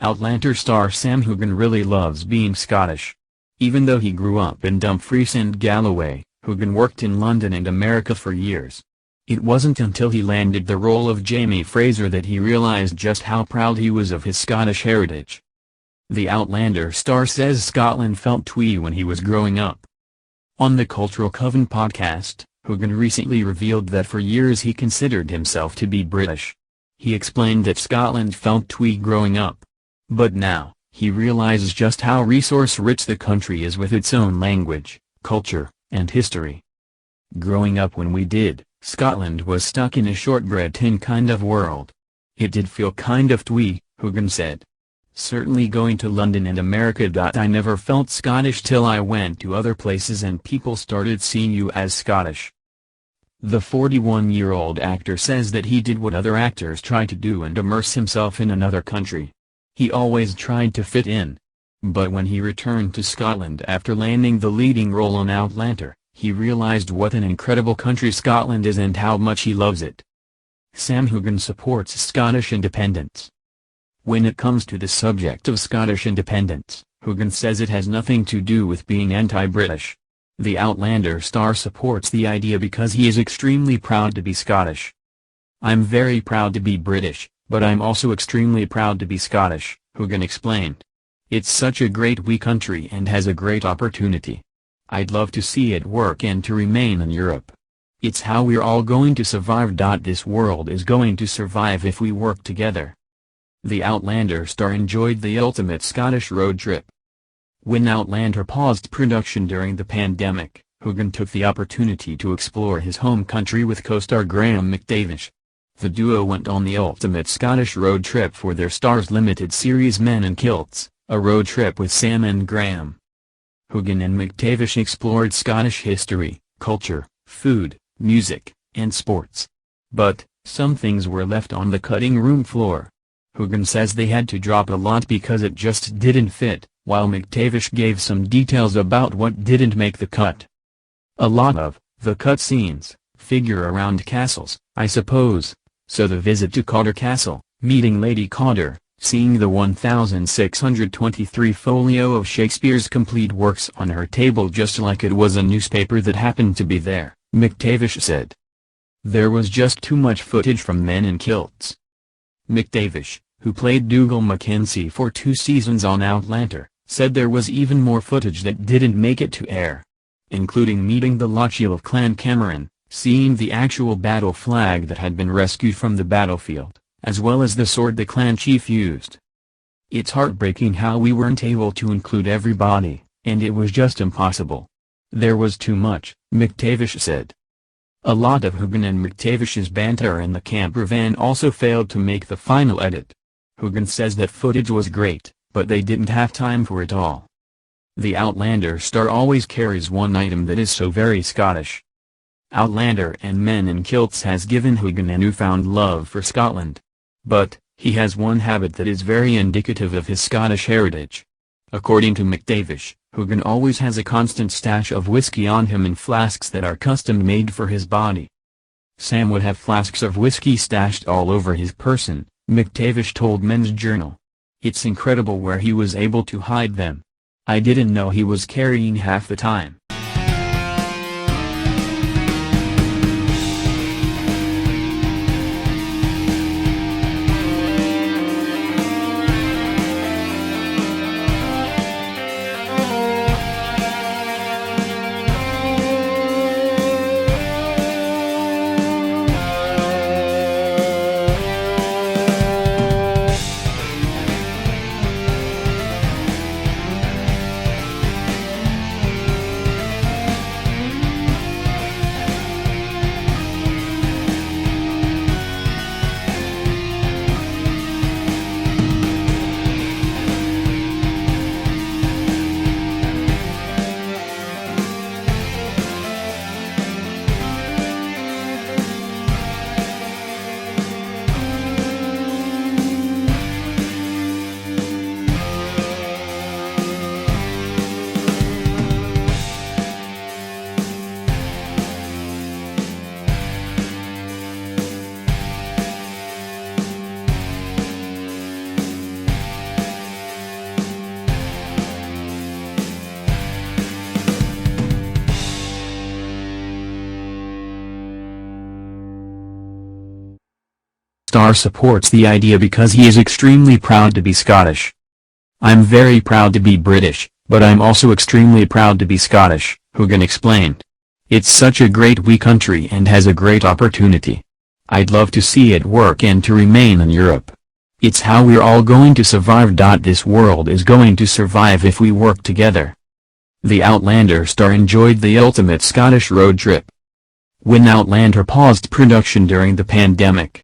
Outlander star Sam Hogan really loves being Scottish. Even though he grew up in Dumfries and Galloway, Hogan worked in London and America for years. It wasn't until he landed the role of Jamie Fraser that he realized just how proud he was of his Scottish heritage. The Outlander star says Scotland felt twee when he was growing up. On the Cultural Coven podcast, Hogan recently revealed that for years he considered himself to be British. He explained that Scotland felt twee growing up. But now, he realizes just how resource-rich the country is with its own language, culture, and history. Growing up when we did, Scotland was stuck in a shortbread tin kind of world. It did feel kind of twee, Hogan said. Certainly going to London and America. I never felt Scottish till I went to other places and people started seeing you as Scottish. The 41-year-old actor says that he did what other actors try to do and immerse himself in another country. He always tried to fit in. But when he returned to Scotland after landing the leading role on Outlander, he realized what an incredible country Scotland is and how much he loves it. Sam Hogan supports Scottish independence. When it comes to the subject of Scottish independence, Hogan says it has nothing to do with being anti-British. The Outlander star supports the idea because he is extremely proud to be Scottish. "I'm very proud to be British, but I'm also extremely proud to be Scottish," Hogan explained. "It's such a great wee country and has a great opportunity. I'd love to see it work and to remain in Europe. It's how we're all going to survive. This world is going to survive if we work together." The Outlander star enjoyed the ultimate Scottish road trip. When Outlander paused production during the pandemic, Hogan took the opportunity to explore his home country with co-star Graham McTavish. The duo went on the ultimate Scottish road trip for their Starz limited series Men in Kilts, a road trip with Sam and Graham. Hogan and McTavish explored Scottish history, culture, food, music, and sports. But, some things were left on the cutting room floor. Hogan says they had to drop a lot because it just didn't fit, while McTavish gave some details about what didn't make the cut. "A lot of the cut scenes figure around castles, I suppose. So the visit to Cawdor Castle, meeting Lady Cawdor, seeing the 1623 folio of Shakespeare's complete works on her table just like it was a newspaper that happened to be there," McTavish said. "There was just too much footage from Men in Kilts." McTavish, who played Dougal Mackenzie for 2 seasons on Outlander, said there was even more footage that didn't make it to air, including meeting the Lochiel of Clan Cameron, seeing the actual battle flag that had been rescued from the battlefield, as well as the sword the clan chief used. "It's heartbreaking how we weren't able to include everybody, and it was just impossible. There was too much," McTavish said. A lot of Hogan and McTavish's banter in the camper van also failed to make the final edit. Hogan says that footage was great, but they didn't have time for it all. The Outlander star always carries one item that is so very Scottish. Outlander and Men in Kilts has given Hogan a newfound love for Scotland. But, he has one habit that is very indicative of his Scottish heritage. According to McTavish, Hogan always has a constant stash of whiskey on him in flasks that are custom-made for his body. Sam would have flasks of whiskey stashed all over his person, McTavish told Men's Journal. "It's incredible where he was able to hide them. I didn't know he was carrying half the time." Star supports the idea because he is extremely proud to be Scottish. "I'm very proud to be British, but I'm also extremely proud to be Scottish," Hogan explained. "It's such a great wee country and has a great opportunity. I'd love to see it work and to remain in Europe. It's how we're all going to survive. This world is going to survive if we work together." The Outlander star enjoyed the ultimate Scottish road trip. When Outlander paused production during the pandemic,